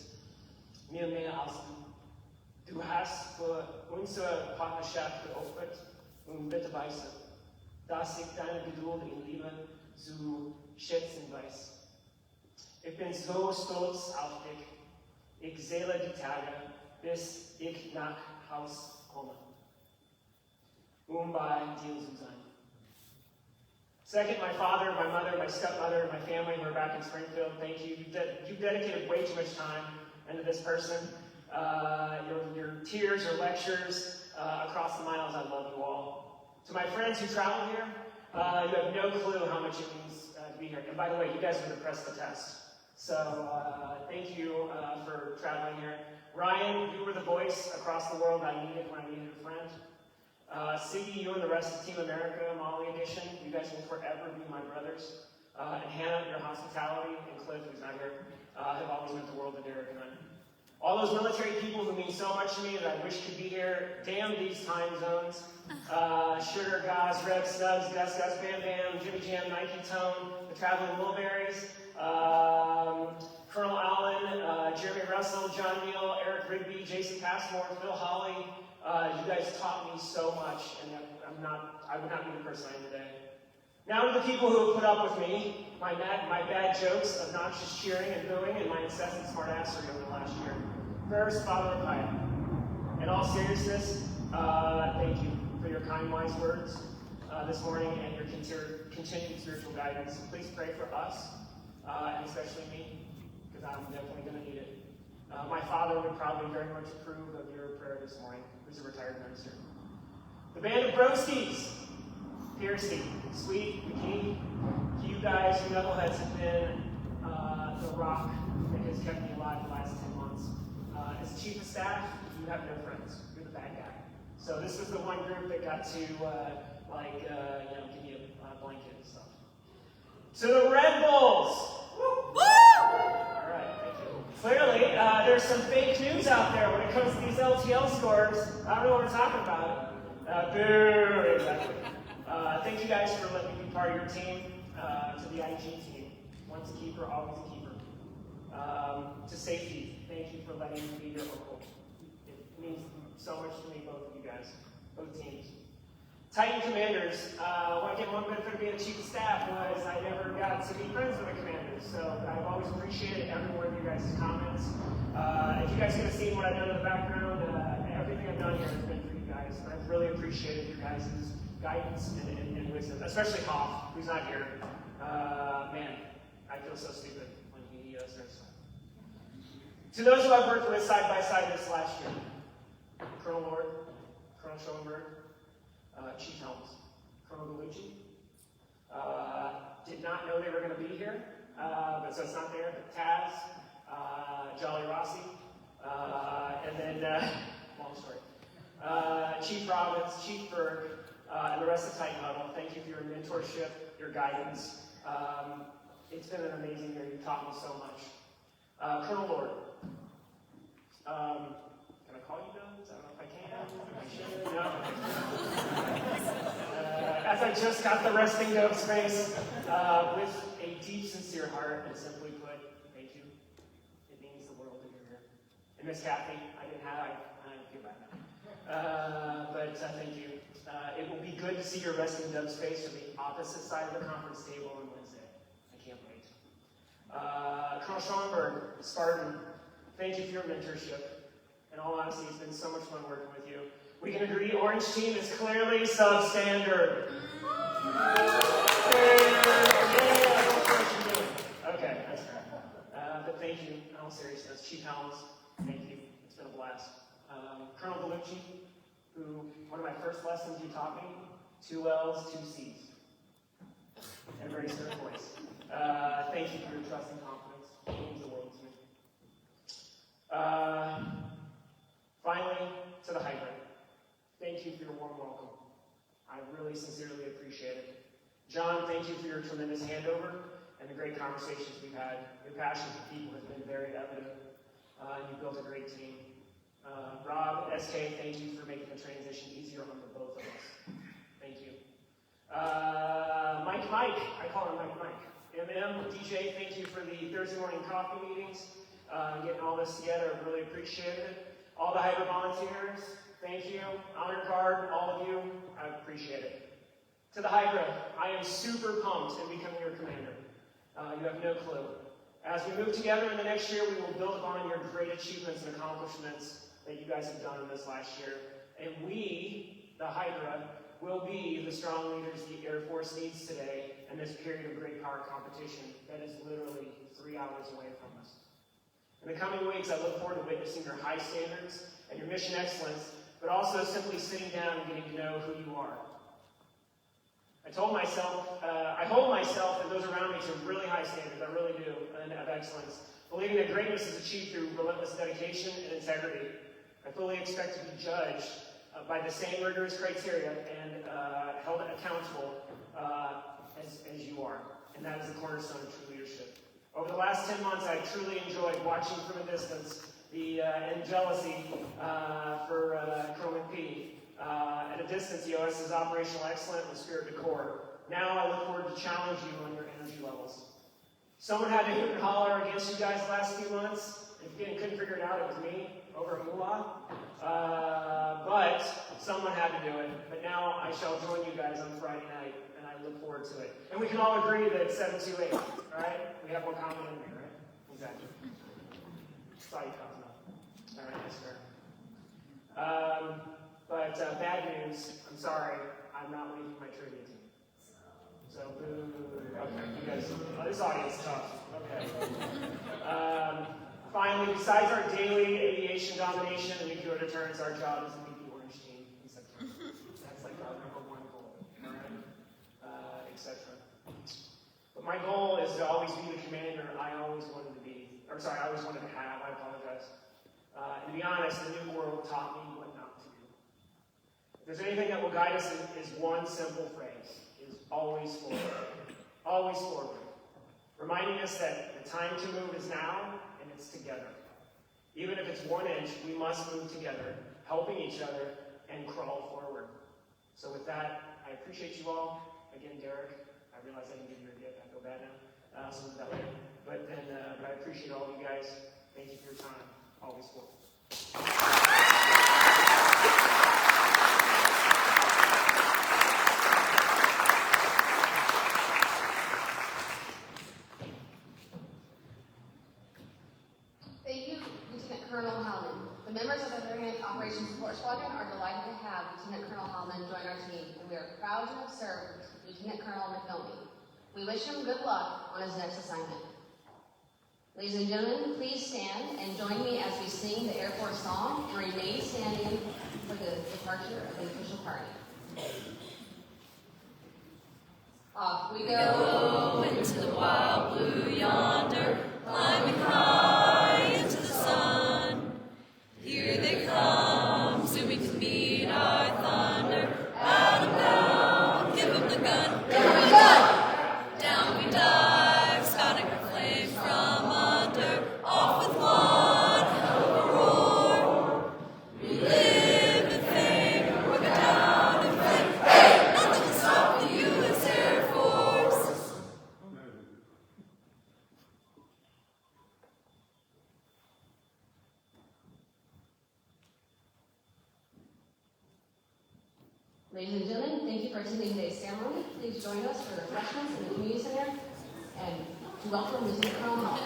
mir mehr als du. Du hast für unsere Partnerschaft geopfert und bitte weiße, dass ich deine Geduld und Liebe zu schätzen weiß. Ich bin so stolz auf dich. Ich zähle die Tage, bis ich nach Haus komme, bei dir zu sein. Second, my father, my mother, my stepmother, and my family who are back in Springfield, thank you. You've dedicated way too much time into this person. Your tears, your lectures, across the miles, I love you all. To my friends who travel here, you have no clue how much it means to be here. And by the way, you guys are going to press the test. So thank you for traveling here. Ryan, you were the voice across the world I needed when I needed a friend. Siggy, you and the rest of Team America, Molly Edition, you guys will forever be my brothers. And Hannah, your hospitality, and Cliff, who's not here, have always meant the world to Derek and I. All those military people who mean so much to me that I wish could be here, damn these time zones. Sugar, Gaz, Rev, Stubbs, Gus, Bam Bam, Jimmy Jam, Nike Tone, the Traveling Mulberries, Colonel Allen, Jeremy Russell, John Neal, Eric Rigby, Jason Passmore, Phil Hawley, You guys taught me so much, and I would not be the person I am today. Now to the people who have put up with me, my bad jokes, obnoxious cheering and booing, and my incessant smartassery over the last year. First, Father of Piety. In all seriousness, thank you for your kind, wise words this morning and your continued spiritual guidance. Please pray for us, and especially me, because I'm definitely going to need it. My father would probably very much approve of your prayer this morning, who's a retired minister. The band of Broskies, Piercy, Sweet, McKee, you guys, you knuckleheads, have been the rock that has kept me alive the last 10 months. As chief of staff, you have no friends. You're the bad guy. So this was the one group that got to, give me a blanket and stuff. To the Red Bulls! Woo! All right, thank you. Clearly, there's some fake news out there when it comes to these LTL scores. I don't know what we're talking about. Boo! Exactly. Thank you guys for letting me be part of your team. To the IG team, once a keeper, always a keeper. To safety, thank you for letting me be your uncle. It means so much to me, both of you guys, both teams. Titan commanders, what I get one benefit of being the chief of staff was I never got to be friends with the commanders, so I've always appreciated every one of you guys' comments. If you guys could have seen what I've done in the background, everything I've done here has been for you guys. I've really appreciated your guys' guidance and wisdom, especially Hoff, who's not here. Man, I feel so stupid when he starts. To those who I've worked with side by side this last year, Colonel Lord, Colonel Schoenberg, Chief Helms, Colonel Bellucci, did not know they were going to be here, but so it's not there, but Taz, Jolly Rossi, and then, long story, Chief Robbins, Chief Berg, and the rest of Titan Huddle. Thank you for your mentorship, your guidance. It's been an amazing year. You've taught me so much. Colonel Lord, can I call you Bill? I don't know if I can. No. As I just got the resting Dove's face, with a deep, sincere heart, and simply put, thank you. It means the world that you're here. And Miss Kathy, I feel bad now. But thank you. It will be good to see your resting Dove's face from the opposite side of the conference table on Wednesday. I can't wait. Colonel Schoenberg, Squadron, thank you for your mentorship. In all honesty, it's been so much fun working with you. We can agree Orange Team is clearly substandard. Okay, that's fair. But thank you, in all seriousness. Chief Helms, thank you. It's been a blast. Colonel Bellucci, who, one of my first lessons you taught me, 2 L's, 2 C's. And a very certain voice. Thank you for your trust and confidence. It means the world to me. Finally, to the hybrid. Thank you for your warm welcome. I really sincerely appreciate it. John, thank you for your tremendous handover and the great conversations we've had. Your passion for people has been very evident. You've built a great team. Rob, SK, thank you for making the transition easier on the both of us. Thank you. Mike, I call him Mike. MM, DJ, thank you for the Thursday morning coffee meetings, getting all this together. I really appreciate it. All the hybrid volunteers, thank you. Honor Guard, all of you, I appreciate it. To the Hydra, I am super pumped in becoming your commander. You have no clue. As we move together in the next year, we will build upon your great achievements and accomplishments that you guys have done in this last year. And we, the Hydra, will be the strong leaders the Air Force needs today in this period of great power competition that is literally 3 hours away from us. In the coming weeks, I look forward to witnessing your high standards and your mission excellence, but also simply sitting down and getting to know who you are. I hold myself and those around me to really high standards, I really do, and of excellence, believing that greatness is achieved through relentless dedication and integrity. I fully expect to be judged by the same rigorous criteria and held accountable as you are, and that is the cornerstone of true leadership. Over the last 10 months, I've truly enjoyed watching from a distance and jealousy for Colonel P. At a distance, EOS is operational excellence with spirit to core. Now I look forward to challenge you on your energy levels. Someone had to hoot and holler against you guys the last few months. If you couldn't figure it out, it was me over at Moolah. But someone had to do it. But now I shall join you guys on Friday night, and I look forward to it. And we can all agree that it's 728, all right? We have one common enemy, right? Exactly. Saw you, Cosmo. All right, that's fair. But bad news, I'm sorry, I'm not leaving my trivia team. So, boo. Okay, you guys, this audience is tough. Okay. Finally, besides our daily aviation domination and nuclear deterrence, our job is to beat the orange team in September. That's like our #1 goal, all right? Etc. But my goal is to always be the commander I always wanted to be. Or sorry, I always wanted to have, I apologize. And to be honest, the new world taught me what not to do. If there's anything that will guide us is one simple phrase, is always forward. Always forward. Reminding us that the time to move is now, and it's together. Even if it's 1 inch, we must move together, helping each other, and crawl forward. So with that, I appreciate you all. Again, Derek, I realize I didn't give you a gift. I feel bad now. So with that later. But I appreciate all of you guys. Thank you for your time. Always forward. Thank you, Lieutenant Colonel Halleman. The members of the 39th Operations Support Squadron are delighted to have Lieutenant Colonel Halleman join our team, and we are proud to have served Lieutenant Colonel McNulty. We wish him good luck on his next assignment. Ladies and gentlemen, please stand and join me as we sing the Air Force song and remain standing for the departure of the official party. Off we go into the wild blue yonder, climbing high into the sun. Here they come, soon we can meet our thunder. Out and down, give them the gun. Here we go! Down we dive, spouting our flames from under. Off with one hell of a roar. We live in fame, we go down in flame. Hey! Nothing can stop the U.S. Air Force. Ladies and gentlemen, thank you for attending today's ceremony. Please join us for refreshments in the community center and to welcome Lieutenant Colonel Halleman.